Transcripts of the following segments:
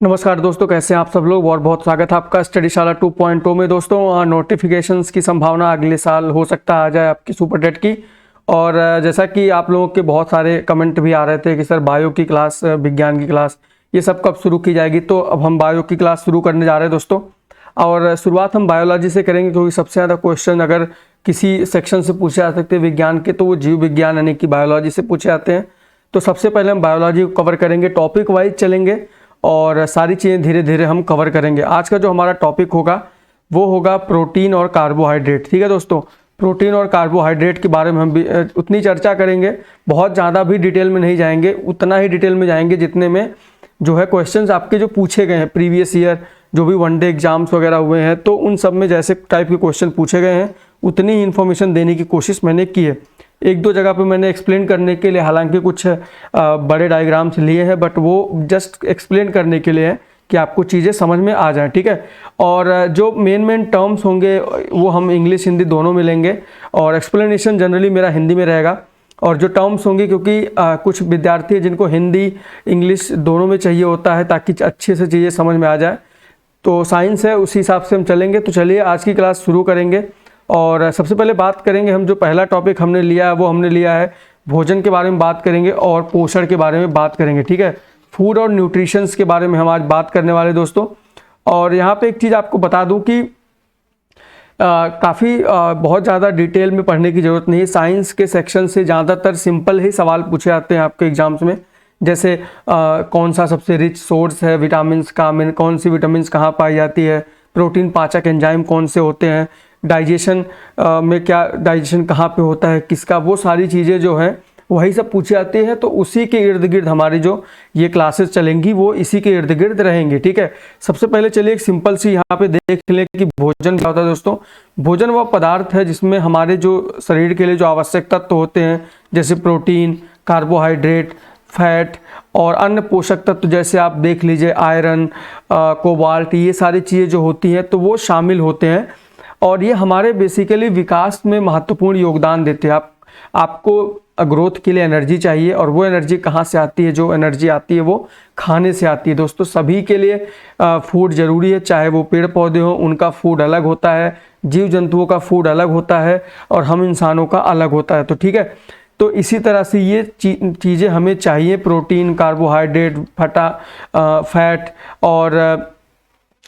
नमस्कार दोस्तों, कैसे हैं आप सब लोग। बहुत बहुत स्वागत है आपका स्टडीशाला 2.0 में। दोस्तों नोटिफिकेशंस की संभावना अगले साल हो सकता आ जाए आपकी सुपर टेट की। और जैसा कि आप लोगों के बहुत सारे कमेंट भी आ रहे थे कि सर बायो की क्लास, विज्ञान की क्लास ये सब कब शुरू की जाएगी, तो अब हम बायो की क्लास शुरू करने जा रहे हैं दोस्तों। और शुरुआत हम बायोलॉजी से करेंगे क्योंकि सबसे ज़्यादा क्वेश्चन अगर किसी सेक्शन से पूछे जा सकते हैं विज्ञान के, तो वो जीव विज्ञान यानी कि बायोलॉजी से पूछे जाते हैं। तो सबसे पहले हम बायोलॉजी को कवर करेंगे, टॉपिक वाइज चलेंगे और सारी चीज़ें धीरे धीरे हम कवर करेंगे। आज का जो हमारा टॉपिक होगा वो होगा प्रोटीन और कार्बोहाइड्रेट। ठीक है दोस्तों, प्रोटीन और कार्बोहाइड्रेट के बारे में हम भी उतनी चर्चा करेंगे, बहुत ज़्यादा भी डिटेल में नहीं जाएंगे, उतना ही डिटेल में जाएंगे जितने में जो है क्वेश्चंस आपके जो पूछे गए हैं प्रीवियस ईयर, जो भी वनडे एग्जाम्स वगैरह हुए हैं, तो उन सब में जैसे टाइप के क्वेश्चन पूछे गए हैं उतनी ही इन्फॉर्मेशन देने की कोशिश मैंने की है। एक दो जगह पे मैंने एक्सप्लेन करने के लिए हालांकि कुछ बड़े डायग्राम्स लिए हैं, बट वो जस्ट एक्सप्लेन करने के लिए है कि आपको चीज़ें समझ में आ जाएं। ठीक है, और जो मेन टर्म्स होंगे वो हम इंग्लिश हिंदी दोनों में लेंगे और एक्सप्लेनेशन जनरली मेरा हिंदी में रहेगा। और जो टर्म्स होंगे, क्योंकि कुछ विद्यार्थी हैं जिनको हिंदी इंग्लिश दोनों में चाहिए होता है ताकि अच्छे से चीज़ें समझ में आ जाए, तो साइंस है उसी हिसाब से हम चलेंगे। तो चलिए आज की क्लास शुरू करेंगे और सबसे पहले बात करेंगे हम, जो पहला टॉपिक हमने लिया है वो हमने लिया है भोजन के बारे में बात करेंगे और पोषण के बारे में बात करेंगे। ठीक है, फूड और न्यूट्रिशंस के बारे में हम आज बात करने वाले दोस्तों। और यहाँ पे एक चीज़ आपको बता दूँ कि काफ़ी बहुत ज़्यादा डिटेल में पढ़ने की ज़रूरत नहीं है। साइंस के सेक्शन से ज़्यादातर सिंपल ही सवाल पूछे जाते हैं आपके एग्जाम्स में, जैसे कौन सा सबसे रिच सोर्स है विटामिन्स का, कौन सी विटामिन्स कहाँ पाई जाती है, प्रोटीन पाचक एंजाइम कौन से होते हैं, डाइजेशन में क्या, डाइजेशन कहाँ पे होता है किसका, वो सारी चीज़ें जो हैं वही सब पूछे जाते हैं। तो उसी के इर्द गिर्द हमारी जो ये क्लासेस चलेंगी वो इसी के इर्द गिर्द रहेंगी। ठीक है, सबसे पहले चलिए एक सिंपल सी यहाँ पे देख लें कि भोजन क्या होता है दोस्तों। भोजन वह पदार्थ है जिसमें हमारे जो शरीर के लिए जो आवश्यक तत्व होते हैं, जैसे प्रोटीन, कार्बोहाइड्रेट, फैट और अन्य पोषक तत्व, जैसे आप देख लीजिए आयरन, कोबाल्ट, ये सारी चीज़ें जो होती हैं तो वो शामिल होते हैं और ये हमारे बेसिकली विकास में महत्वपूर्ण योगदान देते हैं। आपको ग्रोथ के लिए एनर्जी चाहिए और वो एनर्जी कहाँ से आती है, जो एनर्जी आती है वो खाने से आती है दोस्तों। सभी के लिए फूड ज़रूरी है, चाहे वो पेड़ पौधे हों उनका फूड अलग होता है, जीव जंतुओं का फूड अलग होता है और हम इंसानों का अलग होता है। तो ठीक है, तो इसी तरह से ये चीज़ें हमें चाहिए, प्रोटीन, कार्बोहाइड्रेट, फैट और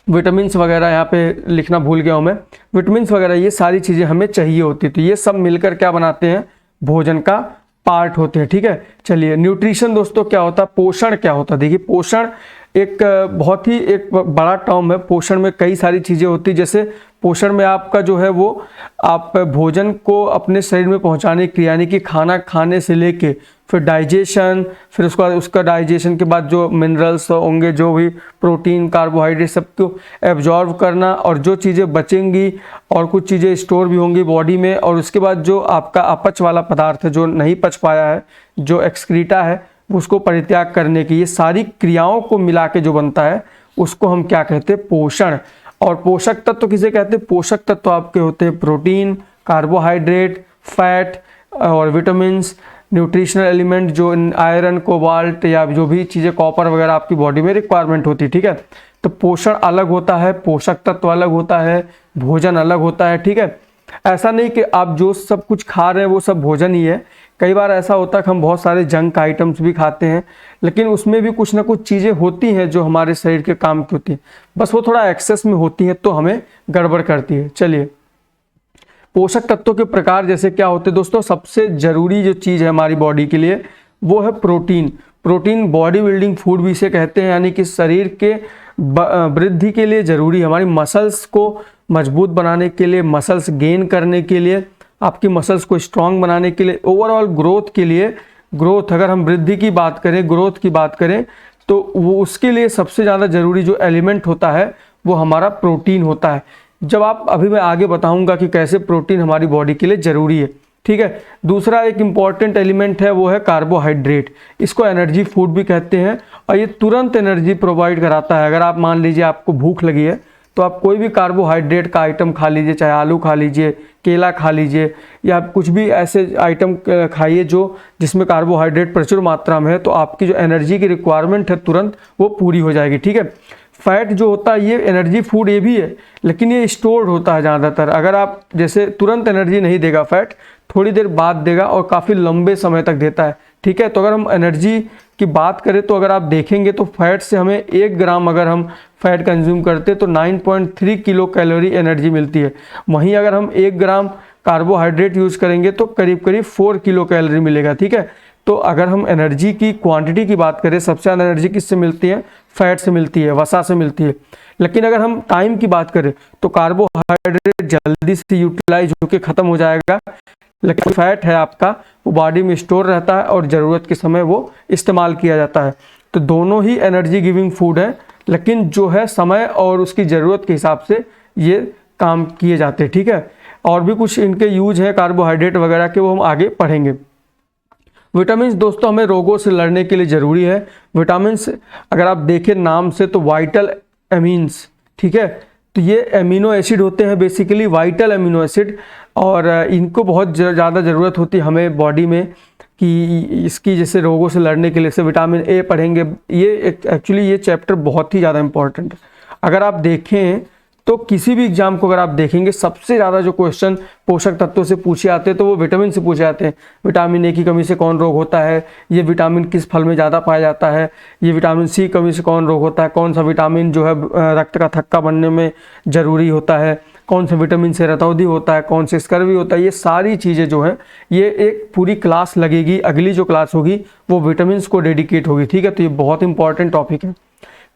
विटामिन्स वगैरह, यहाँ पे लिखना भूल गया हूँ मैं, विटामिन्स वगैरह, ये सारी चीज़ें हमें चाहिए होती। तो ये सब मिलकर क्या बनाते हैं, भोजन का पार्ट होते हैं। ठीक है, चलिए न्यूट्रिशन दोस्तों क्या होता है, पोषण क्या होता है। देखिए पोषण एक बहुत ही एक बड़ा टर्म है। पोषण में कई सारी चीज़ें होती है, जैसे पोषण में आपका जो है वो आप भोजन को अपने शरीर में पहुंचाने की क्रिया, यानी कि खाना खाने से लेके फिर डाइजेशन, फिर उसका डाइजेशन के बाद जो मिनरल्स होंगे, जो भी प्रोटीन, कार्बोहाइड्रेट, सबको एब्जॉर्व करना और जो चीज़ें बचेंगी और कुछ चीज़ें स्टोर भी होंगी बॉडी में, और उसके बाद जो आपका अपच वाला पदार्थ है जो नहीं पच पाया है, जो एक्सक्रीटा है, उसको परित्याग करने की, ये सारी क्रियाओं को मिला के जो बनता है उसको हम क्या कहते हैं, पोषण। और पोषक तत्व किसे कहते हैं, पोषक तत्व आपके होते हैं प्रोटीन, कार्बोहाइड्रेट, फैट और विटामिन्स, न्यूट्रिशनल एलिमेंट जो आयरन, कोबाल्ट या जो भी चीज़ें कॉपर वगैरह आपकी बॉडी में रिक्वायरमेंट होती है। ठीक है, तो पोषण अलग होता है, पोषक तत्व अलग होता है, भोजन अलग होता है। ठीक है, ऐसा नहीं कि आप जो सब कुछ खा रहे हैं वो सब भोजन ही है। कई बार ऐसा होता है कि हम बहुत सारे जंक आइटम्स भी खाते हैं, लेकिन उसमें भी कुछ ना कुछ चीज़ें होती हैं जो हमारे शरीर के काम की होती हैं, बस वो थोड़ा एक्सेस में होती हैं तो हमें गड़बड़ करती है। चलिए पोषक तत्वों के प्रकार जैसे क्या होते हैं दोस्तों, सबसे ज़रूरी जो चीज़ है हमारी बॉडी के लिए वो है protein. Protein body building food भी इसे कहते हैं, यानी कि शरीर के वृद्धि के लिए ज़रूरी है, हमारी मसल्स को मजबूत बनाने के लिए, मसल्स गेन करने के लिए, आपकी मसल्स को स्ट्रांग बनाने के लिए, ओवरऑल ग्रोथ के लिए। ग्रोथ, अगर हम वृद्धि की बात करें, ग्रोथ की बात करें, तो वो उसके लिए सबसे ज़्यादा ज़रूरी जो एलिमेंट होता है वो हमारा प्रोटीन होता है। जब आप अभी मैं आगे बताऊंगा कि कैसे प्रोटीन हमारी बॉडी के लिए ज़रूरी है। ठीक है, दूसरा एक इम्पॉर्टेंट एलिमेंट है वो है कार्बोहाइड्रेट। इसको एनर्जी फूड भी कहते हैं और ये तुरंत एनर्जी प्रोवाइड कराता है। अगर आप मान लीजिए आपको भूख लगी है तो आप कोई भी कार्बोहाइड्रेट का आइटम खा लीजिए, चाहे आलू खा लीजिए, केला खा लीजिए, या कुछ भी ऐसे आइटम खाइए जो जिसमें कार्बोहाइड्रेट प्रचुर मात्रा में है, तो आपकी जो एनर्जी की रिक्वायरमेंट है तुरंत वो पूरी हो जाएगी। ठीक है, फैट जो होता है ये एनर्जी फूड ये भी है, लेकिन ये स्टोर्ड होता है ज़्यादातर। अगर आप जैसे तुरंत एनर्जी नहीं देगा फैट, थोड़ी देर बाद देगा और काफ़ी लंबे समय तक देता है। ठीक है, तो अगर हम एनर्जी की बात करें तो अगर आप देखेंगे तो फैट से हमें 1 ग्राम अगर हम फैट कंज्यूम करते तो 9.3 किलो कैलोरी एनर्जी मिलती है। वहीं अगर हम 1 ग्राम कार्बोहाइड्रेट यूज़ करेंगे तो करीब करीब 4 किलो कैलोरी मिलेगा। ठीक है, तो अगर हम एनर्जी की क्वांटिटी की बात करें, सबसे ज़्यादा एनर्जी किससे मिलती है? फैट से मिलती है, वसा से मिलती है। लेकिन अगर हम टाइम की बात करें तो कार्बोहाइड्रेट जल्दी से यूटिलाइज होकर ख़त्म हो जाएगा, लेकिन फैट है आपका वो बॉडी में स्टोर रहता है और ज़रूरत के समय वो इस्तेमाल किया जाता है। तो दोनों ही एनर्जी गिविंग फूड है, लेकिन जो है समय और उसकी ज़रूरत के हिसाब से ये काम किए जाते हैं। ठीक है, और भी कुछ इनके यूज है कार्बोहाइड्रेट वगैरह के, वो हम आगे पढ़ेंगे। विटामिन दोस्तों हमें रोगों से लड़ने के लिए ज़रूरी है। विटामिन अगर आप देखें नाम से तो वाइटल एमीन्स, ठीक है, तो ये एमिनो एसिड होते हैं, बेसिकली वाइटल एमिनो एसिड, और इनको बहुत ज़्यादा ज़रूरत होती है हमें बॉडी में कि इसकी जैसे रोगों से लड़ने के लिए। जैसे विटामिन ए पढ़ेंगे, ये एक्चुअली ये चैप्टर बहुत ही ज़्यादा इंपॉर्टेंट है। अगर आप देखें तो किसी भी एग्जाम को अगर आप देखेंगे सबसे ज़्यादा जो क्वेश्चन पोषक तत्वों से पूछे आते हैं तो वो विटामिन से पूछे आते हैं। विटामिन ए की कमी से कौन रोग होता है, ये विटामिन किस फल में ज़्यादा पाया जाता है, ये विटामिन सी कमी से कौन रोग होता है, कौन सा विटामिन जो है रक्त का थक्का बनने में ज़रूरी होता है, कौन सा विटामिन से रतौंधी होता है, कौन से स्कर्वी होता है। ये सारी चीज़ें जो है ये एक पूरी क्लास लगेगी, अगली जो क्लास होगी वो विटामिन को डेडिकेट होगी। ठीक है, तो ये बहुत इंपॉर्टेंट टॉपिक है।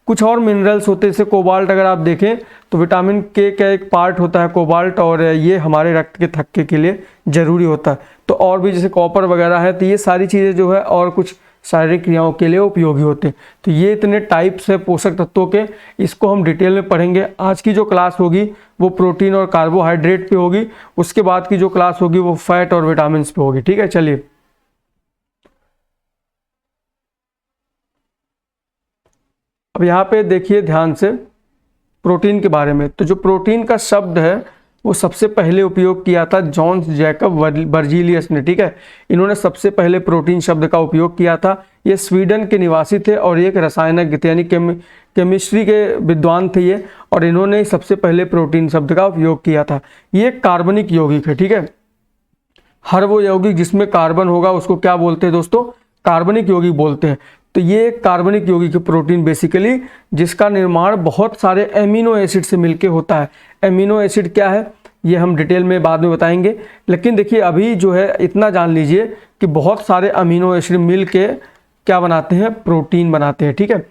कुछ और मिनरल्स होते हैं, जैसे कोबाल्ट अगर आप देखें तो विटामिन के का एक पार्ट होता है कोबाल्ट, और ये हमारे रक्त के थक्के के लिए ज़रूरी होता है। तो और भी जैसे कॉपर वगैरह है, तो ये सारी चीज़ें जो है और कुछ शारीरिक क्रियाओं के लिए उपयोगी होते हैं। तो ये इतने टाइप्स है पोषक तत्वों के, इसको हम डिटेल में पढ़ेंगे। आज की जो क्लास होगी वो प्रोटीन और कार्बोहाइड्रेट पे होगी, उसके बाद की जो क्लास होगी वो फैट और विटामिन पे होगी। ठीक है, चलिए अब यहाँ पे देखिए ध्यान से प्रोटीन के बारे में। तो जो प्रोटीन का शब्द है वो सबसे पहले उपयोग किया था जॉन जैकब बर्जीलियस ने। ठीक है, इन्होंने सबसे पहले प्रोटीन शब्द का उपयोग किया था। ये स्वीडन के निवासी थे और एक रसायनज्ञ थे, यानी केमिस्ट्री के विद्वान थे ये, और इन्होंने सबसे पहले प्रोटीन शब्द का उपयोग किया था। ये कार्बनिक यौगिक है। ठीक है, हर वो यौगिक जिसमें कार्बन होगा उसको क्या बोलते हैं दोस्तों? कार्बनिक यौगिक बोलते हैं। तो ये कार्बनिक यौगिक प्रोटीन बेसिकली जिसका निर्माण बहुत सारे एमिनो एसिड से मिलके होता है। एमिनो एसिड क्या है ये हम डिटेल में बाद में बताएंगे, लेकिन देखिए अभी जो है इतना जान लीजिए कि बहुत सारे अमीनो एसिड मिल के क्या बनाते हैं? प्रोटीन बनाते हैं। ठीक है,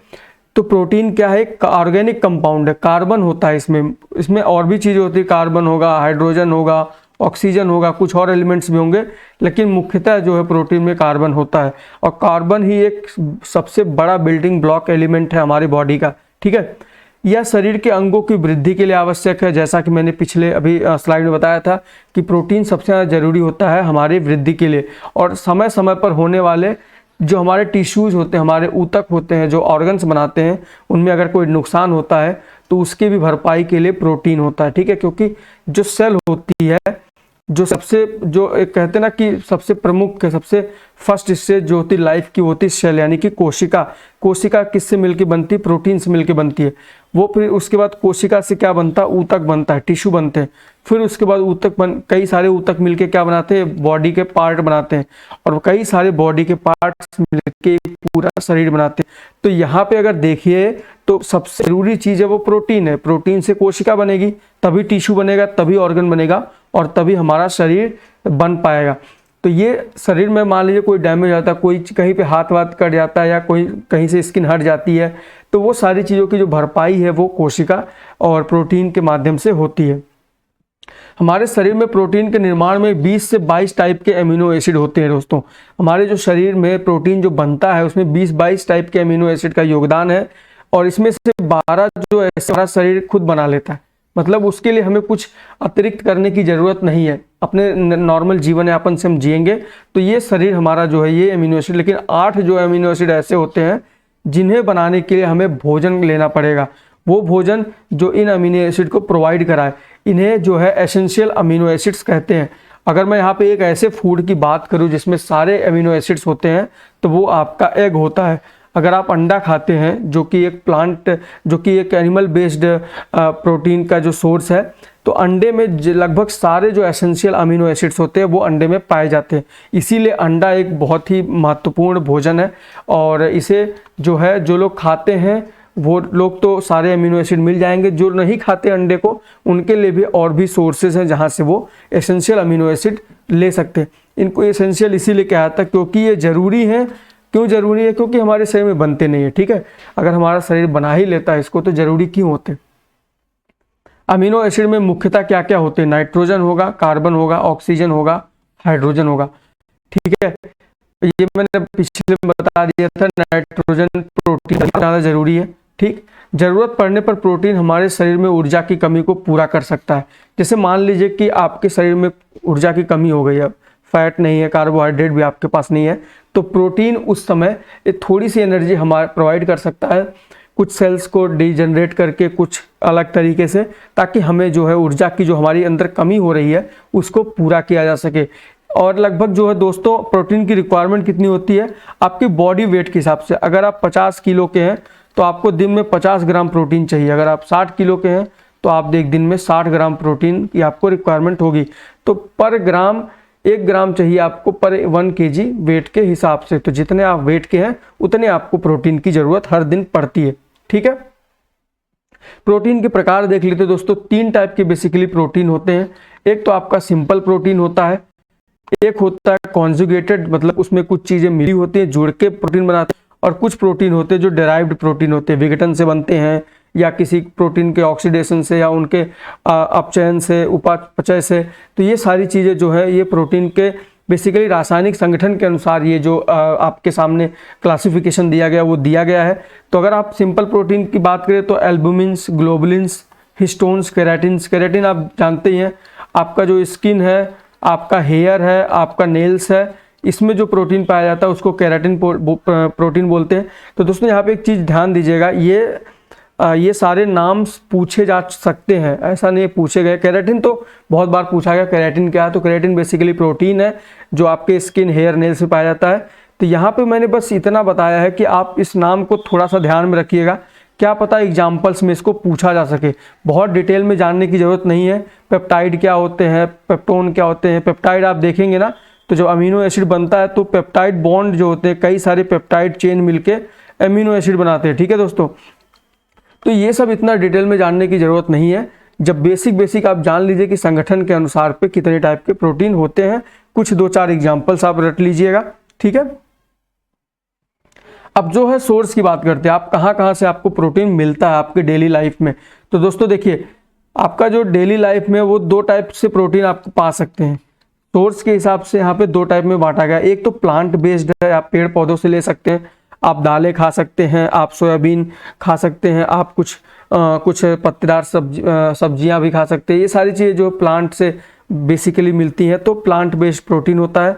तो प्रोटीन क्या है? एक ऑर्गेनिक कंपाउंड है, कार्बन होता है इसमें और भी चीज़ें होती है, कार्बन होगा, हाइड्रोजन होगा, ऑक्सीजन होगा, कुछ और एलिमेंट्स भी होंगे, लेकिन मुख्यतः जो है प्रोटीन में कार्बन होता है, और कार्बन ही एक सबसे बड़ा बिल्डिंग ब्लॉक एलिमेंट है हमारी बॉडी का। ठीक है, यह शरीर के अंगों की वृद्धि के लिए आवश्यक है। जैसा कि मैंने पिछले अभी स्लाइड में बताया था कि प्रोटीन सबसे ज़्यादा जरूरी होता है हमारी वृद्धि के लिए, और समय समय पर होने वाले जो हमारे टिश्यूज़ होते हैं, हमारे ऊतक होते हैं, जो ऑर्गन्स बनाते हैं, उनमें अगर कोई नुकसान होता है तो उसके भी भरपाई के लिए प्रोटीन होता है। ठीक है, क्योंकि जो सेल होती है, जो एक कहते हैं ना कि सबसे प्रमुख सबसे फर्स्ट स्टेज जो होती है लाइफ की होती है सेल, यानी कि कोशिका। कोशिका किससे मिलके बनती है? प्रोटीन से मिलके बनती है। वो फिर उसके बाद कोशिका से क्या बनता है? ऊतक बनता है, टिश्यू बनते हैं। फिर उसके बाद कई सारे ऊतक मिलके क्या बनाते हैं? बॉडी के पार्ट बनाते हैं, और कई सारे बॉडी के पार्ट्स मिलके पूरा शरीर बनाते हैं। तो यहाँ पे अगर देखिए तो सबसे जरूरी चीज़ है वो प्रोटीन है। प्रोटीन से कोशिका बनेगी, तभी टिश्यू बनेगा, तभी ऑर्गन बनेगा, और तभी हमारा शरीर बन पाएगा। तो ये शरीर में मान लीजिए कोई डैमेज आता है, कोई कहीं पे हाथ वाथ कट जाता है, या कोई कहीं से स्किन हट जाती है, तो वो सारी चीज़ों की जो भरपाई है वो कोशिका और प्रोटीन के माध्यम से होती है। हमारे शरीर में प्रोटीन के निर्माण में 20 से 22 टाइप के अमीनो एसिड होते हैं दोस्तों। हमारे जो शरीर में प्रोटीन जो बनता है उसमें 20-22 टाइप के अमीनो एसिड का योगदान है, और इसमें से 12 जो है हमारा शरीर खुद बना लेता है। मतलब उसके लिए हमें कुछ अतिरिक्त करने की ज़रूरत नहीं है, अपने नॉर्मल जीवन यापन से हम जिएंगे तो ये शरीर हमारा जो है ये अमीनो एसिड। लेकिन 8 जो अमीनो एसिड ऐसे होते हैं जिन्हें बनाने के लिए हमें भोजन लेना पड़ेगा। वो भोजन जो इन अमीनो एसिड को प्रोवाइड कराए, इन्हें जो है एसेंशियल अमीनो एसिड्स कहते हैं। अगर मैं यहाँ पे एक ऐसे फूड की बात करूँ जिसमें सारे अमीनो एसिड्स होते हैं तो वो आपका एग होता है। अगर आप अंडा खाते हैं जो कि एक एनिमल बेस्ड प्रोटीन का जो सोर्स है, तो अंडे में लगभग सारे जो एसेंशियल अमीनो एसिड्स होते हैं वो अंडे में पाए जाते हैं। इसीलिए अंडा एक बहुत ही महत्वपूर्ण भोजन है और इसे जो है जो लोग खाते हैं वो लोग तो सारे अमीनो एसिड मिल जाएंगे। जो नहीं खाते अंडे को, उनके लिए भी और भी सोर्सेज हैं जहाँ से वो एसेंशियल अमीनो एसिड ले सकते हैं। इनको एसेंशियल इसीलिए कहा जाता है क्योंकि ये ज़रूरी है। क्यों ज़रूरी है? क्योंकि हमारे शरीर में बनते नहीं है, ठीक है। अगर हमारा शरीर बना ही लेता है इसको तो ज़रूरी क्यों होते। अमीनो एसिड में मुख्यतः क्या क्या होते हैं? नाइट्रोजन होगा, कार्बन होगा, ऑक्सीजन होगा, हाइड्रोजन होगा, ठीक है। ये मैंने पिछले में बता दिया था, नाइट्रोजन प्रोटीन ज़्यादा जरूरी है, ठीक। ज़रूरत पड़ने पर प्रोटीन हमारे शरीर में ऊर्जा की कमी को पूरा कर सकता है। जैसे मान लीजिए कि आपके शरीर में ऊर्जा की कमी हो गई है, फैट नहीं है, कार्बोहाइड्रेट भी आपके पास नहीं है, तो प्रोटीन उस समय थोड़ी सी एनर्जी हमारे प्रोवाइड कर सकता है कुछ सेल्स को डीजनरेट करके कुछ अलग तरीके से, ताकि हमें जो है ऊर्जा की जो हमारी अंदर कमी हो रही है उसको पूरा किया जा सके। और लगभग जो है दोस्तों प्रोटीन की रिक्वायरमेंट कितनी होती है आपकी बॉडी वेट के हिसाब से। अगर आप 50 किलो के हैं तो आपको दिन में 50 ग्राम प्रोटीन चाहिए। अगर आप 60 किलो के हैं तो आप एक दिन में 60 ग्राम प्रोटीन की आपको रिक्वायरमेंट होगी। तो पर ग्राम 1 ग्राम चाहिए आपको पर 1 kg वेट के हिसाब से। तो जितने आप वेट के हैं उतने आपको प्रोटीन की ज़रूरत हर दिन पड़ती है, ठीक है। प्रोटीन के प्रकार देख लेते हैं दोस्तों। 3 टाइप के बेसिकली प्रोटीन होते हैं। एक तो आपका सिंपल प्रोटीन होता है, एक होता है कॉन्जुगेटेड, मतलब उसमें कुछ चीज़ें मिली होती हैं, जुड़ के प्रोटीन बनाते हैं। और कुछ प्रोटीन होते हैं जो डेराइव्ड प्रोटीन होते हैं, विघटन से बनते हैं या किसी प्रोटीन के ऑक्सीडेशन से या उनके अपचयन से, उपापचय से। तो ये सारी चीज़ें जो है ये प्रोटीन के बेसिकली रासायनिक संगठन के अनुसार ये जो आपके सामने क्लासिफिकेशन दिया गया वो दिया गया है। तो अगर आप सिंपल प्रोटीन की बात करें तो एल्बुमिन्स, ग्लोबुलिन्स, हिस्टोन्स, केराटिन्स। केराटिन आप जानते ही हैं, आपका जो स्किन है, आपका हेयर है, आपका नेल्स है, इसमें जो प्रोटीन पाया जाता है उसको केराटिन प्रोटीन बोलते हैं। तो दोस्तों यहाँ पे एक चीज़ ध्यान दीजिएगा, ये सारे नाम पूछे जा सकते हैं, ऐसा नहीं पूछे गए। केराटिन तो बहुत बार पूछा गया, केराटिन क्या है? तो केराटिन बेसिकली प्रोटीन है जो आपके स्किन, हेयर, नेल्स में पाया जाता है। तो यहाँ पे मैंने बस इतना बताया है कि आप इस नाम को थोड़ा सा ध्यान में रखिएगा, क्या पता एग्जाम्पल्स में इसको पूछा जा सके। बहुत डिटेल में जानने की ज़रूरत नहीं है। पेप्टाइड क्या होते हैं, पेप्टोन क्या होते हैं। पेप्टाइड आप देखेंगे ना तो जब अमीनो एसिड बनता है तो पेप्टाइड बॉन्ड जो होते हैं, कई सारे पेप्टाइड चेन मिलके अमीनो एसिड बनाते हैं, ठीक है दोस्तों। तो ये सब इतना डिटेल में जानने की ज़रूरत नहीं है। जब बेसिक आप जान लीजिए कि संगठन के अनुसार पे कितने टाइप के प्रोटीन होते हैं, कुछ 2-4 एग्जाम्पल्स आप रट लीजिएगा, ठीक है। अब जो है सोर्स की बात करते हैं, आप कहाँ से आपको प्रोटीन मिलता है आपके डेली लाइफ में। तो दोस्तों देखिए, आपका जो डेली लाइफ में वो 2 टाइप से प्रोटीन आपको पा सकते हैं। सोर्स के हिसाब से यहाँ पे 2 टाइप में बांटा गया। एक तो प्लांट बेस्ड है, आप पेड़ पौधों से ले सकते हैं, आप दालें खा सकते हैं, आप सोयाबीन खा सकते हैं, आप कुछ पत्तेदार सब्जियां भी खा सकते हैं। ये सारी चीज़ें जो प्लांट से बेसिकली मिलती हैं, तो प्लांट बेस्ड प्रोटीन होता है।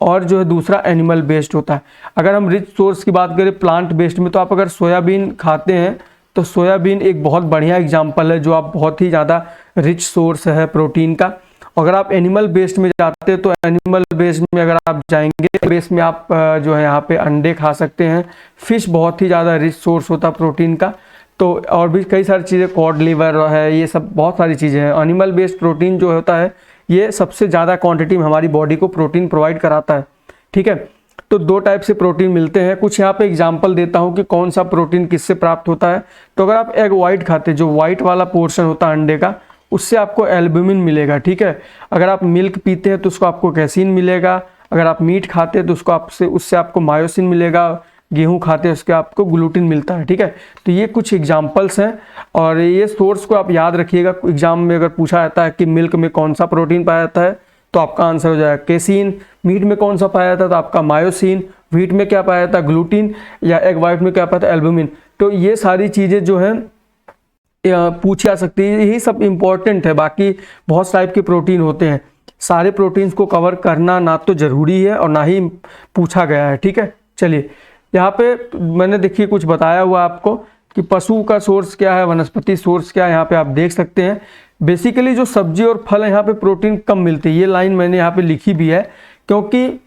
और जो है दूसरा एनिमल बेस्ड होता है। अगर हम रिच सोर्स की बात करें प्लांट बेस्ड में, तो आप अगर सोयाबीन खाते हैं तो सोयाबीन एक बहुत बढ़िया एग्जाम्पल है जो आप बहुत ही ज़्यादा रिच सोर्स है प्रोटीन का। अगर आप एनिमल बेस्ड में जाते हैं तो एनिमल बेस्ड में अगर आप जाएंगे बेस्ड में आप जो है यहाँ पे अंडे खा सकते हैं। फिश बहुत ही ज़्यादा रिच सोर्स होता है प्रोटीन का। तो और भी कई सारी चीज़ें, कॉड लिवर है, ये सब बहुत सारी चीज़ें हैं। एनिमल बेस्ड प्रोटीन जो होता है ये सबसे ज़्यादा क्वांटिटी में हमारी बॉडी को प्रोटीन प्रोवाइड कराता है, ठीक है। तो 2 टाइप से प्रोटीन मिलते हैं। कुछ यहाँ पे एग्जांपल देता हूँ कि कौन सा प्रोटीन किससे प्राप्त होता है। तो अगर आप एग वाइट खाते हैं, जो वाइट वाला पोर्शन होता है अंडे का, उससे आपको एल्ब्यूमिन मिलेगा, ठीक है। अगर आप मिल्क पीते हैं तो उसको आपको कैसीन मिलेगा। अगर आप मीट खाते हैं तो उससे आपको मायोसिन मिलेगा। गेहूं खाते हैं उसके आपको ग्लूटिन मिलता है, ठीक है। तो ये कुछ एग्जांपल्स हैं और ये सोर्स को आप याद रखिएगा। एग्जाम में अगर पूछा जाता है कि मिल्क में कौन सा प्रोटीन पाया जाता है तो आपका आंसर हो जाएगा कैसीन। मीट में कौन सा पाया जाता है तो आपका मायोसिन। व्हीट में क्या पाया जाता है, ग्लूटिन। या एग वाइट में क्या पाया जाता है, एल्ब्यूमिन। तो ये सारी चीज़ें जो हैं पूछी जा सकती है, यही सब इंपॉर्टेंट है। बाकी बहुत टाइप के प्रोटीन होते हैं, सारे प्रोटीन्स को कवर करना ना तो ज़रूरी है और ना ही पूछा गया है, ठीक है। चलिए यहाँ पे मैंने देखिए कुछ बताया हुआ आपको कि पशु का सोर्स क्या है, वनस्पति सोर्स क्या है, यहाँ पे आप देख सकते हैं। बेसिकली जो सब्जी और फल है यहाँ पे प्रोटीन कम मिलती है, ये लाइन मैंने यहाँ पे लिखी भी है, क्योंकि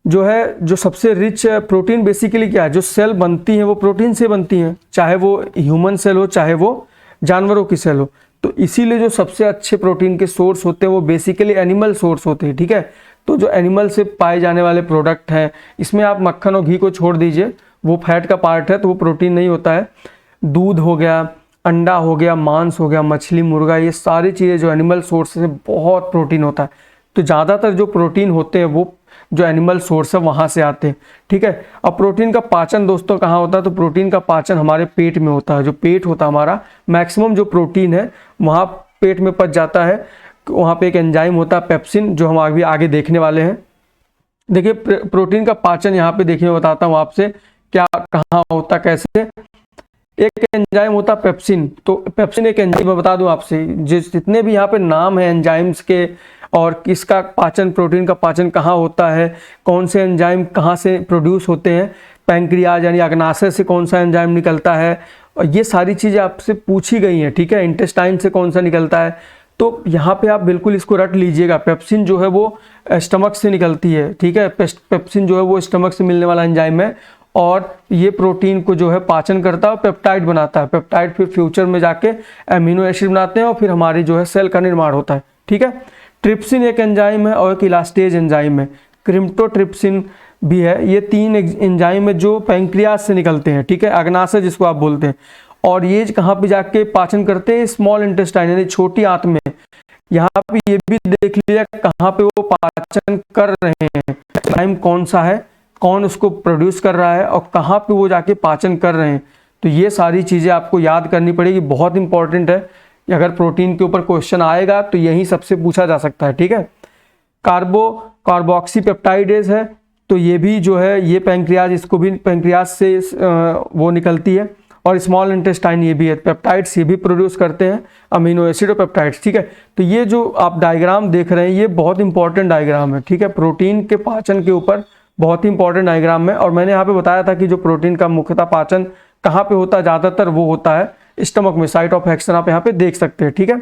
जो है जो सबसे रिच प्रोटीन बेसिकली क्या है, जो सेल बनती हैं वो प्रोटीन से बनती हैं, चाहे वो ह्यूमन सेल हो चाहे वो जानवरों की सेल हो। तो इसीलिए जो सबसे अच्छे प्रोटीन के सोर्स होते हैं वो बेसिकली एनिमल सोर्स होते हैं, ठीक है। तो जो एनिमल से पाए जाने वाले प्रोडक्ट हैं, इसमें आप मक्खन और घी को छोड़ दीजिए, वो फैट का पार्ट है तो वो प्रोटीन नहीं होता है। दूध हो गया, अंडा हो गया, मांस हो गया, मछली, मुर्गा, ये सारी चीज़ें जो एनिमल सोर्स से बहुत प्रोटीन होता है। तो ज़्यादातर जो प्रोटीन होते हैं वो जो एनिमल सोर्स है वहाँ से आते हैं, ठीक है। अब प्रोटीन का पाचन दोस्तों कहाँ होता है, तो प्रोटीन का पाचन हमारे पेट में होता है। जो पेट होता है हमारा, मैक्सिमम जो प्रोटीन है वहाँ पेट में पच जाता है। वहाँ पे एक एंजाइम होता है पेप्सिन, जो हम अभी आगे देखने वाले हैं। देखिए प्रोटीन का पाचन यहाँ पे देखिए बताता हूँ आपसे क्या कहाँ होता कैसे। एक एंजाइम होता है पेप्सिन, तो पेप्सिन एक एंजाइम, मैं बता दूं आपसे, जितने भी यहाँ पे नाम है एंजाइम्स के और किसका पाचन, प्रोटीन का पाचन कहाँ होता है, कौन से एंजाइम कहाँ से प्रोड्यूस होते हैं, पैंक्रियाज यानी अग्नाशय से कौन सा एंजाइम निकलता है, और ये सारी चीज़ें आपसे पूछी गई हैं, ठीक है। इंटेस्टाइन से कौन सा निकलता है, तो यहाँ पे आप बिल्कुल इसको रट लीजिएगा। पेप्सिन जो है वो स्टमक से निकलती है, ठीक है। पेप्सिन जो है वो स्टमक से मिलने वाला एंजाइम है, और ये प्रोटीन को जो है पाचन करता है, पेप्टाइड बनाता है। पेप्टाइड फिर फ्यूचर में जाके अमीनो एसिड बनाते हैं और फिर हमारी जो है सेल का निर्माण होता है, ठीक है। ट्रिप्सिन एक एंजाइम है और एक इलास्टेज एंजाइम है, क्रिप्टोट्रिप्सिन भी है। ये 3 एंजाइम है जो पैंक्रियाज से निकलते हैं, ठीक है, अग्नाशय जिसको आप बोलते हैं। और ये कहाँ पे जाके पाचन करते हैं, स्मॉल इंटेस्टाइन यानी छोटी आंत में। यहाँ पे ये भी देख लिया कहाँ पे वो पाचन कर रहे हैं, एंजाइम कौन सा है, कौन उसको प्रोड्यूस कर रहा है और कहाँ पे वो जाके पाचन कर रहे हैं। तो ये सारी चीज़ें आपको याद करनी पड़ेगी, बहुत इंपॉर्टेंट है। अगर प्रोटीन के ऊपर क्वेश्चन आएगा तो यही सबसे पूछा जा सकता है, ठीक है। कार्बोक्सी पेप्टाइडेज है, तो ये भी जो है ये पैंक्रियाज, इसको भी पैंक्रियाज से वो निकलती है। और स्मॉल इंटेस्टाइन ये भी है, पेप्टाइड्स ये भी प्रोड्यूस करते हैं, अमीनो एसिड और पेप्टाइड्स, ठीक है। तो ये जो आप डायग्राम देख रहे हैं ये बहुत इंपॉर्टेंट डायग्राम है, ठीक है। प्रोटीन के पाचन के ऊपर बहुत ही इंपॉर्टेंट डायग्राम है। और मैंने यहाँ पे बताया था कि जो प्रोटीन का मुख्यतः पाचन कहाँ पे होता है, ज़्यादातर वो होता है स्टमक में, साइट ऑफ एक्शन आप यहाँ पे देख सकते हैं, ठीक है,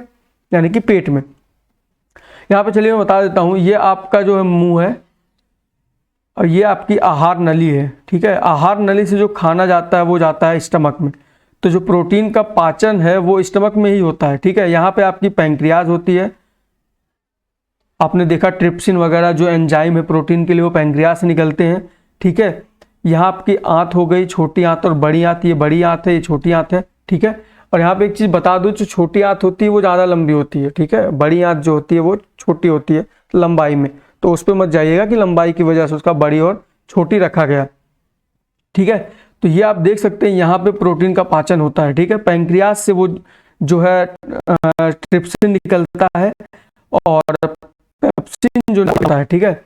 यानी कि पेट में। यहाँ पे चलिए मैं बता देता हूँ, ये आपका जो है मुंह है और ये आपकी आहार नली है, ठीक है। आहार नली से जो खाना जाता है वो जाता है स्टमक में। तो जो प्रोटीन का पाचन है वो स्टमक में ही होता है, ठीक है। यहाँ पे आपकी पैंक्रियाज होती है, आपने देखा ट्रिप्सिन वगैरह जो एंजाइम है प्रोटीन के लिए वो पैंक्रियाज से निकलते हैं, ठीक है। यहाँ आपकी आंत हो गई, छोटी आंत और बड़ी आंत, ये बड़ी आंत है, ये छोटी आंत है, ठीक है। और यहाँ पे एक चीज़ बता दूँ, जो छोटी आंत होती है वो ज़्यादा लंबी होती है, ठीक है। बड़ी आंत जो होती है वो छोटी होती है लंबाई में, तो उस पर मत जाइएगा कि लंबाई की वजह से उसका बड़ी और छोटी रखा गया, ठीक है। तो ये आप देख सकते हैं यहाँ पे प्रोटीन का पाचन होता है, ठीक है। पैंक्रियाज से वो जो है ट्रिप्सिन निकलता है और पेप्सिन जो निकलता है, ठीक है।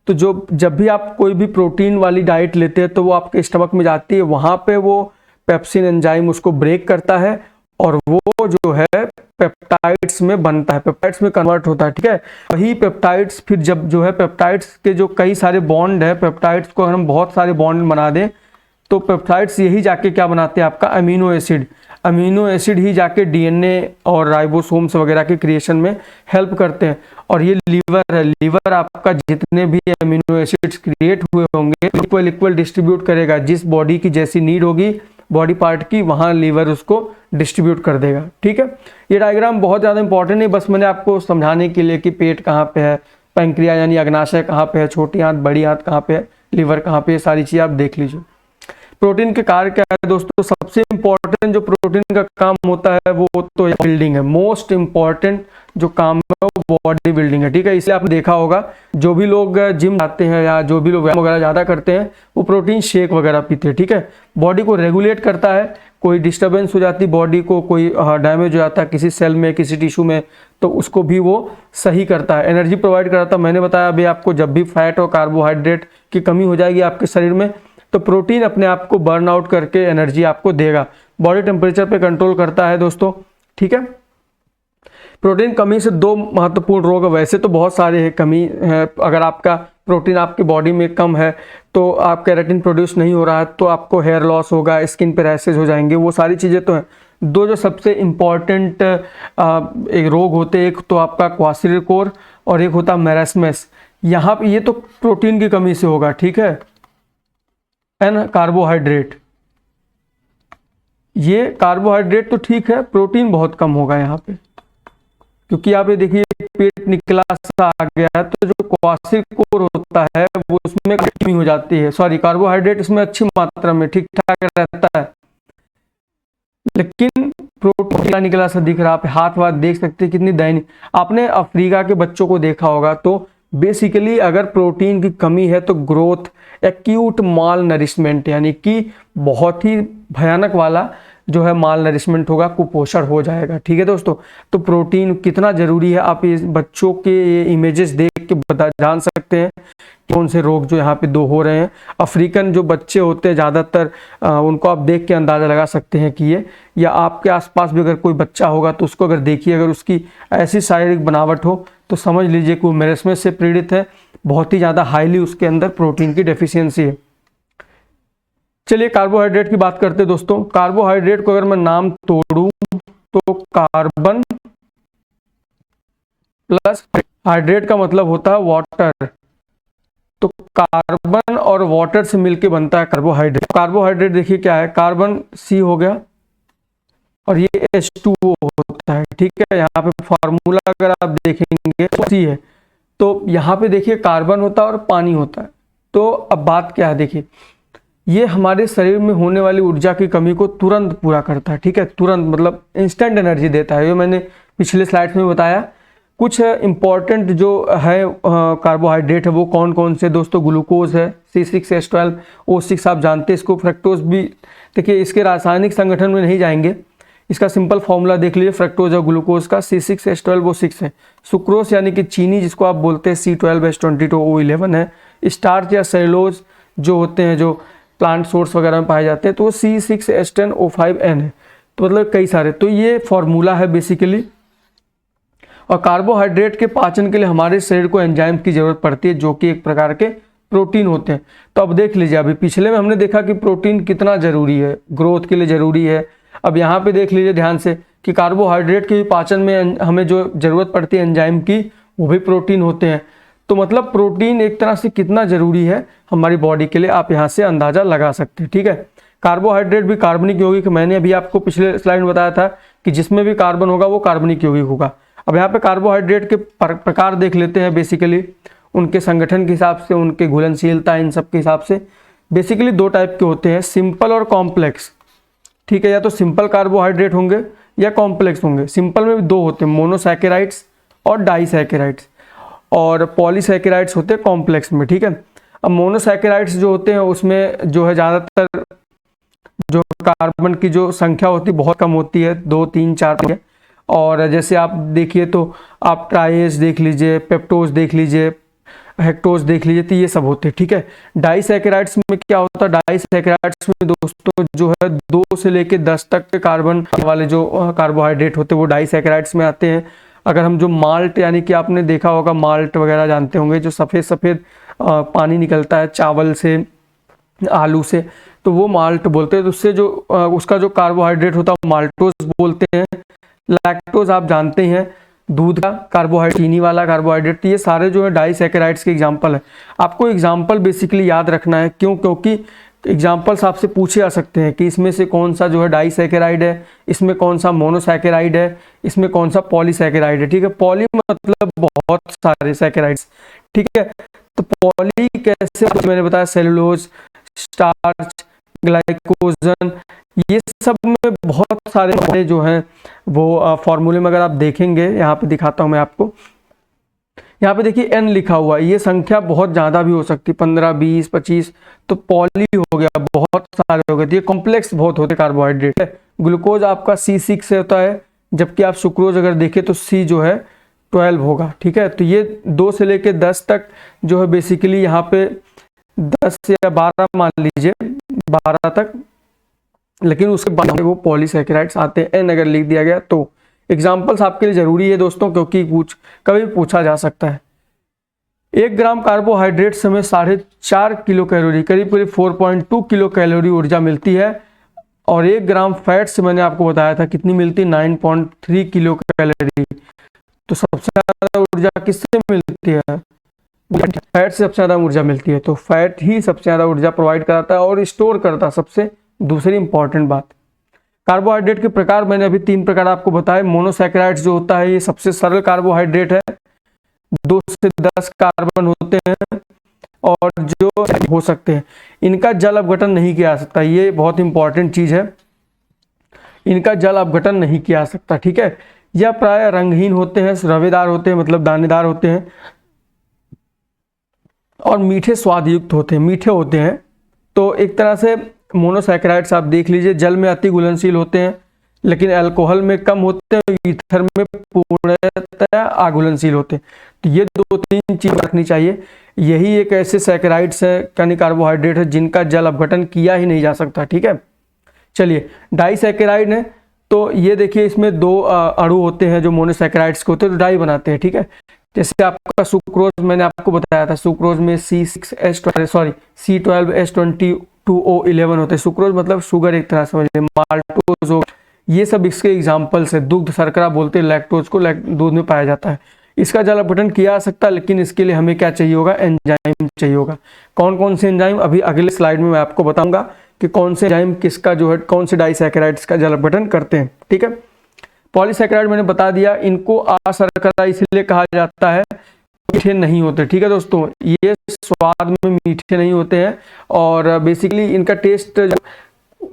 तो जो जब भी आप कोई भी प्रोटीन वाली डाइट लेते हैं तो वो आपके स्टमक में जाती है, वहाँ पे वो पेप्सिन एंजाइम उसको ब्रेक करता है और वो जो है पेप्टाइड्स में बनता है, पेप्टाइड्स में कन्वर्ट होता है, ठीक है। वही पेप्टाइड्स फिर जब जो है पेप्टाइड्स के जो कई सारे बॉन्ड है, पेप्टाइड्स को हम बहुत सारे बॉन्ड बना दें तो पेप्टाइड्स यही जाके क्या बनाते हैं, आपका अमीनो एसिड। अमीनो एसिड ही जाके डीएनए और राइबोसोम्स वगैरह के क्रिएशन में हेल्प करते हैं। और ये लीवर है, लीवर आपका जितने भी अमीनो एसिड्स क्रिएट हुए होंगे इक्वल डिस्ट्रीब्यूट करेगा, जिस बॉडी की जैसी नीड होगी बॉडी पार्ट की वहाँ लीवर उसको डिस्ट्रीब्यूट कर देगा, ठीक है। ये डायग्राम बहुत ज़्यादा इंपॉर्टेंट है, बस मैंने आपको समझाने के लिए कि पेट कहाँ पे है, पैंक्रिया यानी अग्नाशय कहाँ पे है, छोटी आंत बड़ी आंत कहाँ पे है, लीवर कहाँ पे है, सारी चीज़ आप देख लीजिए। प्रोटीन के कार्य क्या है दोस्तों, सबसे इंपॉर्टेंट जो प्रोटीन का काम होता है वो तो बिल्डिंग है। मोस्ट इंपॉर्टेंट जो काम है वो बॉडी बिल्डिंग है, ठीक है। इसलिए आपने देखा होगा जो भी लोग जिम जाते हैं या जो भी लोग व्यायाम वगैरह ज़्यादा करते हैं वो प्रोटीन शेक वगैरह पीते हैं, ठीक है। बॉडी को रेगुलेट करता है, कोई डिस्टर्बेंस हो जाती बॉडी को, कोई डैमेज हो जाता है किसी सेल में किसी टिश्यू में, तो उसको भी वो सही करता है, एनर्जी प्रोवाइड कराता है। मैंने बताया अभी आपको, जब भी फैट और कार्बोहाइड्रेट की कमी हो जाएगी आपके शरीर में तो प्रोटीन अपने आप को बर्न आउट करके एनर्जी आपको देगा। बॉडी टेम्परेचर पे कंट्रोल करता है दोस्तों, ठीक है। प्रोटीन कमी से 2 महत्वपूर्ण रोग, वैसे तो बहुत सारे हैं कमी है, अगर आपका प्रोटीन आपकी बॉडी में कम है तो आप केराटिन प्रोड्यूस नहीं हो रहा है तो आपको हेयर लॉस होगा, स्किन पे रैशेज हो जाएंगे, वो सारी चीज़ें तो हैं। दो जो सबसे इम्पॉर्टेंट एक रोग होते हैं, एक तो आपका क्वार्सिलिकोर और एक होता मेरास्मस। यहाँ पे ये तो प्रोटीन की कमी से होगा, ठीक है, एंड कार्बोहाइड्रेट, ये कार्बोहाइड्रेट तो ठीक है, प्रोटीन बहुत कम होगा यहाँ पे, क्योंकि यहाँ पे देखिए पेट निकला सा आ गया है, तो जो क्वार्सिलिकोर होता है वो उसमें कमी हो जाती है, सॉरी कार्बोहाइड्रेट इसमें अच्छी मात्रा में ठीक ठाक रहता है, लेकिन प्रोटीन निकला सा दिख रहा है। आप हाथ वाथ देख सकते हैं कितनी दयनीय। आपने अफ्रीका के बच्चों को देखा होगा, तो बेसिकली अगर प्रोटीन की कमी है तो ग्रोथ एक्यूट माल नरिशमेंट, यानी कि बहुत ही भयानक वाला जो है माल नरिशमेंट होगा, कुपोषण हो जाएगा, ठीक है दोस्तों। तो प्रोटीन कितना जरूरी है आप इस बच्चों के ये इमेजेस देख के जान सकते हैं कौन से रोग जो यहाँ पे दो हो रहे हैं। अफ्रीकन जो बच्चे होते हैं ज़्यादातर उनको आप देख के अंदाज़ा लगा सकते हैं कि ये, या आपके आसपास भी अगर कोई बच्चा होगा तो उसको अगर देखिए, अगर उसकी ऐसी शारीरिक बनावट हो तो समझ लीजिए कि वो मेरास्मस से पीड़ित है, बहुत ही ज़्यादा हाईली उसके अंदर प्रोटीन की डेफिशिएंसी है। चलिए कार्बोहाइड्रेट की बात करते हैं दोस्तों। कार्बोहाइड्रेट को अगर मैं नाम तोड़ूं तो कार्बन प्लस हाइड्रेट का मतलब होता है वाटर, तो कार्बन और वाटर से मिलके बनता है कार्बोहाइड्रेट। कार्बोहाइड्रेट देखिए क्या है, कार्बन C हो गया और ये H2O होता है, ठीक है। यहाँ पे फार्मूला अगर आप देखेंगे तो C है, तो यहाँ पे देखिए कार्बन होता है और पानी होता है। तो अब बात क्या है, देखिए ये हमारे शरीर में होने वाली ऊर्जा की कमी को तुरंत पूरा करता है, ठीक है, तुरंत मतलब इंस्टेंट एनर्जी देता है। ये मैंने पिछले स्लाइड्स में बताया। कुछ इंपॉर्टेंट जो है कार्बोहाइड्रेट है वो कौन कौन से दोस्तों, ग्लूकोज है C6H12O6, आप जानते हैं इसको। फ्रक्टोज भी देखिए, इसके रासायनिक संगठन में नहीं जाएंगे, इसका सिंपल फॉर्मूला देख लीजिए, फ्रक्टोज और ग्लूकोज का C6H12O6 है। सुक्रोज यानी कि चीनी जिसको आप बोलते हैं C12H22O11 है। स्टार्च या सेलुलोज जो होते हैं, जो प्लांट सोर्स वगैरह में पाए जाते हैं, तो वो C6H10O5N है। तो मतलब कई सारे, तो ये फॉर्मूला है बेसिकली। और कार्बोहाइड्रेट के पाचन के लिए हमारे शरीर को एंजाइम की जरूरत पड़ती है, जो कि एक प्रकार के प्रोटीन होते हैं। तो अब देख लीजिए, अभी पिछले में हमने देखा कि प्रोटीन कितना जरूरी है, ग्रोथ के लिए जरूरी है। अब यहाँ पे देख लीजिए ध्यान से कि कार्बोहाइड्रेट के पाचन में हमें जो जरूरत पड़ती है एंजाइम की, वो भी प्रोटीन होते हैं। तो मतलब प्रोटीन एक तरह से कितना जरूरी है हमारी बॉडी के लिए, आप यहाँ से अंदाजा लगा सकते हैं, ठीक है। कार्बोहाइड्रेट भी कार्बनिक यौगिक, मैंने अभी आपको पिछले स्लाइड में बताया था कि जिसमें भी कार्बन होगा वो कार्बनिक यौगिक होगा। अब यहाँ पे कार्बोहाइड्रेट के प्रकार देख लेते हैं, बेसिकली उनके संगठन के हिसाब से, उनके घुलनशीलता, इन सब के हिसाब से। बेसिकली दो टाइप के होते हैं, सिंपल और कॉम्प्लेक्स, ठीक है। या तो सिंपल कार्बोहाइड्रेट होंगे या कॉम्प्लेक्स होंगे। सिंपल में भी दो होते हैं, मोनोसैकेराइड्स और डाइसैकेराइड्स, और पॉलीसैकेराइड्स होते हैं कॉम्प्लेक्स में, ठीक है। अब मोनोसैकेराइड्स जो होते हैं उसमें जो है ज़्यादातर जो कार्बन की जो संख्या होती है बहुत कम होती है, 2 3 4। और जैसे आप देखिए तो आप ट्राइएज देख लीजिए, पेप्टोज देख लीजिए, हेक्टोज देख लीजिए, तो ये सब होते हैं, ठीक है। डाइसैकेराइड्स में क्या होता है, डाइसैकेराइड्स में दोस्तों जो है 2 से लेकर 10 तक के कार्बन वाले जो कार्बोहाइड्रेट होते हैं वो डाइसैकेराइड्स में आते हैं। अगर हम जो माल्ट, यानी कि आपने देखा होगा माल्ट वगैरह जानते होंगे, जो सफ़ेद सफ़ेद पानी निकलता है चावल से, आलू से, तो वो माल्ट बोलते हैं। तो उससे जो उसका जो कार्बोहाइड्रेट होता है माल्टोज बोलते हैं। लैक्टोज आप जानते हैं, दूध का कार्बोहाइड्रेट, चीनी वाला कार्बोहाइड्रेट। तो ये सारे जो है डाइसैकेराइड्स के एग्जाम्पल है। आपको एग्जाम्पल बेसिकली याद रखना है, क्यों, क्योंकि एग्जाम्पल्स आपसे पूछे जा सकते हैं कि इसमें से कौन सा जो है डाइसैकेराइड है, इसमें कौन सा मोनोसैकेराइड है, इसमें कौन सा पॉलीसैकेराइड है, ठीक है। पॉली मतलब बहुत सारे सैकेराइड्स, ठीक है। तो पॉली कैसे, मैंने बताया सेलुलोज, स्टार्च, ग्लाइकोजन, ये सब में बहुत सारे जो हैं वो फॉर्मूले में अगर आप देखेंगे, यहाँ पे दिखाता हूँ मैं आपको। यहाँ पे देखिए n लिखा हुआ है, ये संख्या बहुत ज़्यादा भी हो सकती है, 15 20 25। तो पॉली हो गया, बहुत सारे हो गए, तो ये कॉम्प्लेक्स बहुत होते कार्बोहाइड्रेट है। ग्लूकोज आपका C6 से होता है, जबकि आप सुक्रोज अगर देखें तो C जो है 12 होगा, ठीक है। तो ये 2 से लेके 10 तक जो है बेसिकली यहाँ पे 10 या 12 मान लीजिए, 12 तक, लेकिन उसके बाद वो पॉलीसैकेराइड्स आते हैं। n अगर लिख दिया गया तो एग्जाम्पल्स आपके लिए जरूरी है दोस्तों, क्योंकि कभी पूछा जा सकता है। 1 ग्राम कार्बोहाइड्रेट से हमें 4.5 किलो कैलोरी, करीब करीब 4.2 किलो कैलोरी ऊर्जा मिलती है। और 1 ग्राम फैट से मैंने आपको बताया था कितनी मिलती, 9.3 किलो कैलोरी। तो सबसे ज़्यादा ऊर्जा किससे मिलती है, फैट से सबसे ज़्यादा ऊर्जा मिलती है। तो फैट ही सबसे ज़्यादा ऊर्जा प्रोवाइड कराता है और स्टोर करता है। सबसे दूसरी इंपॉर्टेंट बात, कार्बोहाइड्रेट के प्रकार मैंने अभी 3 प्रकार आपको बताए। मोनोसैकेराइड्स जो होता है ये सबसे सरल कार्बोहाइड्रेट है, 2 से 10 कार्बन होते हैं और जो हो सकते हैं, इनका जल अपघटन नहीं किया जा सकता। ये बहुत इंपॉर्टेंट चीज़ है, इनका जल अपघटन नहीं किया जा सकता, ठीक है। यह प्राय रंगहीन होते हैं, रवेदार होते हैं, मतलब दानेदार होते हैं और मीठे स्वादयुक्त होते हैं, मीठे होते हैं। तो एक तरह से मोनोसैकेराइड्स आप देख लीजिए, जल में अति घुलनशील होते हैं लेकिन अल्कोहल में कम होते हैं, ईथर में पूर्णतः अघुलनशील होते हैं। तो ये 2-3 चीज़ रखनी चाहिए। यही एक ऐसे सैकेराइड्स है यानी कार्बोहाइड्रेट है जिनका जल अपघटन किया ही नहीं जा सकता, ठीक है। चलिए, डाइसैकेराइड है, तो ये देखिए इसमें 2 अणु होते हैं जो मोनोसैकेराइड्स के होते हैं, तो डाई बनाते हैं, ठीक है। जैसे आपका सुक्रोज मैंने आपको बताया था, सुक्रोज में C12H22O11 होते हैं। सुक्रोज मतलब शुगर एक तरह से, माल्टोज हो, ये सब इसके एग्जाम्पल्स है। दुग्ध शर्करा बोलते हैं लैक्टोज को, दूध में पाया जाता है। इसका जल अपघटन किया जा सकता है लेकिन इसके लिए हमें क्या चाहिए होगा, एंजाइम चाहिए होगा। कौन कौन से एंजाइम, अभी अगले स्लाइड में मैं आपको बताऊंगा कि कौन से एंजाइम किसका जो है, कौन से डाइसैकेराइड्स का जल अपघटन करते हैं, ठीक है। पॉलीसैकेराइड मैंने बता दिया, इनको अशर्करा इसलिए कहा जाता है, मीठे नहीं होते, ठीक है दोस्तों। ये स्वाद में मीठे नहीं होते हैं और बेसिकली इनका टेस्ट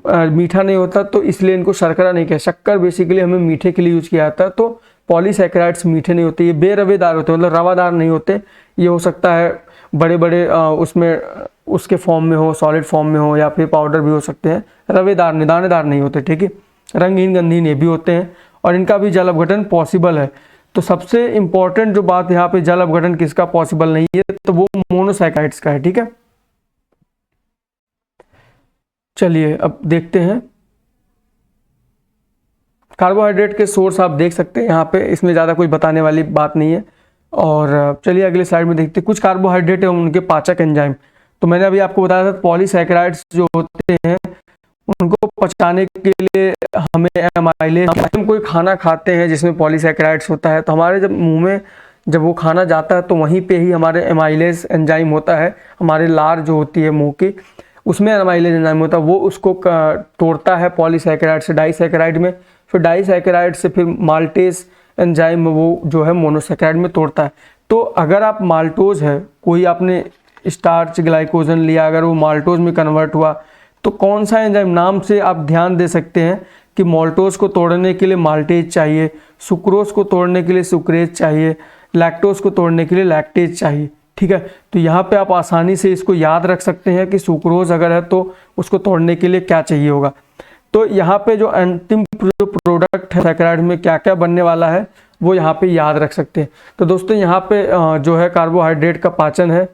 मीठा नहीं होता, तो इसलिए इनको शर्करा नहीं कहते। शक्कर बेसिकली हमें मीठे के लिए यूज किया जाता है। तो पॉलीसैकेराइड्स मीठे नहीं होते, ये बेरवेदार होते हैं, मतलब रवादार नहीं होते। ये हो सकता है बड़े बड़े उसमें उसके फॉर्म में हो, सॉलिड फॉर्म में हो, या फिर पाउडर भी हो सकते हैं। रवेदार नहीं, दानेदार नहीं होते, ठीक है। रंगहीन गंधहीन ये भी होते हैं और इनका भी जल अपघटन पॉसिबल है। तो सबसे इंपॉर्टेंट जो बात यहाँ पे जल अपघटन किसका पॉसिबल नहीं है, तो वो मोनोसैकेराइड्स का है, ठीक है। चलिए अब देखते हैं, कार्बोहाइड्रेट के सोर्स आप देख सकते हैं यहाँ पे, इसमें ज़्यादा कोई बताने वाली बात नहीं है। और चलिए अगले स्लाइड में देखते हैं कुछ कार्बोहाइड्रेट है उनके पाचक एंजाइम। तो मैंने अभी आपको बताया था पॉलीसैकेराइड्स जो होते हैं उनको पचाने के लिए हमें एमाइलेज, हम कोई खाना खाते हैं जिसमें पॉलीसैकेराइड्स होता है, तो हमारे जब मुंह में जब वो खाना जाता है तो वहीं पे ही हमारे एमाइलेज एंजाइम होता है। हमारे लार जो होती है मुंह की, उसमें एमाइलेज एंजाइम होता है, वो उसको तोड़ता है पॉलीसैकेराइड से डाइसैकेराइड में, फिर डाइसैकेराइड से फिर माल्टेज एंजाइम वो जो है मोनोसैकेराइड में तोड़ता है। तो अगर आप माल्टोज है, कोई आपने स्टार्च ग्लाइकोजन लिया, अगर वो माल्टोज में कन्वर्ट हुआ तो कौन सा एंजाइम, नाम से आप ध्यान दे सकते हैं कि माल्टोज को तोड़ने के लिए माल्टेज चाहिए, सुक्रोज को तोड़ने के लिए सुक्रेज चाहिए, लैक्टोज को तोड़ने के लिए लैक्टेज चाहिए, ठीक है। तो यहाँ पे आप आसानी से इसको याद रख सकते हैं कि सुक्रोज अगर है तो उसको तोड़ने के लिए क्या चाहिए होगा। तो यहाँ पे जो अंतिम जो प्रोडक्ट है सैकेराइड में क्या क्या बनने वाला है वो यहाँ पे याद रख सकते हैं। तो दोस्तों यहाँ पे जो है कार्बोहाइड्रेट का पाचन है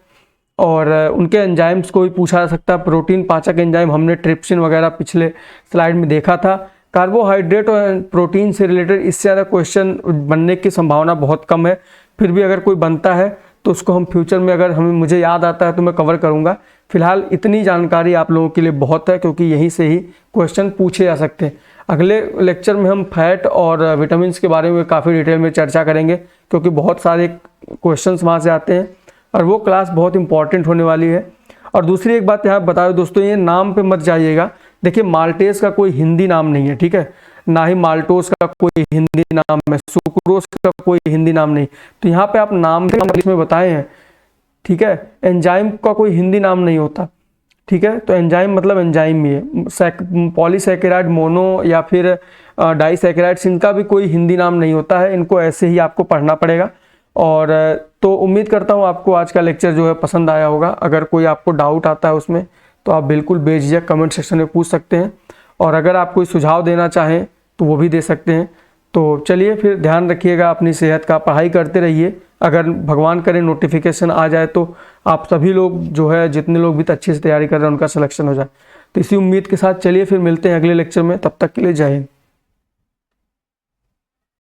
और उनके एंजाइम्स को भी पूछा जा सकता है। प्रोटीन पाचक एंजाइम हमने ट्रिप्सिन वगैरह पिछले स्लाइड में देखा था। कार्बोहाइड्रेट और प्रोटीन से रिलेटेड इससे ज़्यादा क्वेश्चन बनने की संभावना बहुत कम है, फिर भी अगर कोई बनता है तो उसको हम फ्यूचर में अगर मुझे याद आता है तो मैं कवर करूँगा। फिलहाल इतनी जानकारी आप लोगों के लिए बहुत है क्योंकि यहीं से ही क्वेश्चन पूछे जा सकते हैं। अगले लेक्चर में हम फैट और विटामिन के बारे में काफ़ी डिटेल में चर्चा करेंगे क्योंकि बहुत सारे क्वेश्चंस वहाँ से आते हैं और वो क्लास बहुत इंपॉर्टेंट होने वाली है। और दूसरी एक बात यहाँ बता दो दोस्तों, ये नाम पे मत जाइएगा। देखिए माल्टेज का कोई हिंदी नाम नहीं है, ठीक है, ना ही माल्टोज का कोई हिंदी नाम है, सुक्रोज का कोई हिंदी नाम नहीं। तो यहाँ पे आप नाम में बताए हैं, ठीक है। एंजाइम का कोई हिंदी नाम नहीं होता, ठीक है। तो एंजाइम मतलब एंजाइम ही है। पॉलीसैकेराइड, मोनो या फिर डाइसैकेराइड्स, इनका भी कोई हिंदी नाम नहीं होता है, इनको ऐसे ही आपको पढ़ना पड़ेगा। और तो उम्मीद करता हूँ आपको आज का लेक्चर जो है पसंद आया होगा। अगर कोई आपको डाउट आता है उसमें तो आप बिल्कुल बेझिझक कमेंट सेक्शन में पूछ सकते हैं और अगर आप कोई सुझाव देना चाहें तो वो भी दे सकते हैं। तो चलिए फिर ध्यान रखिएगा अपनी सेहत का, पढ़ाई करते रहिए। अगर भगवान करे नोटिफिकेशन आ जाए तो आप सभी लोग जो है, जितने लोग भी अच्छे से तैयारी कर रहे हैं उनका सिलेक्शन हो जाए। तो इसी उम्मीद के साथ चलिए फिर मिलते हैं अगले लेक्चर में, तब तक के लिए जय हिंद।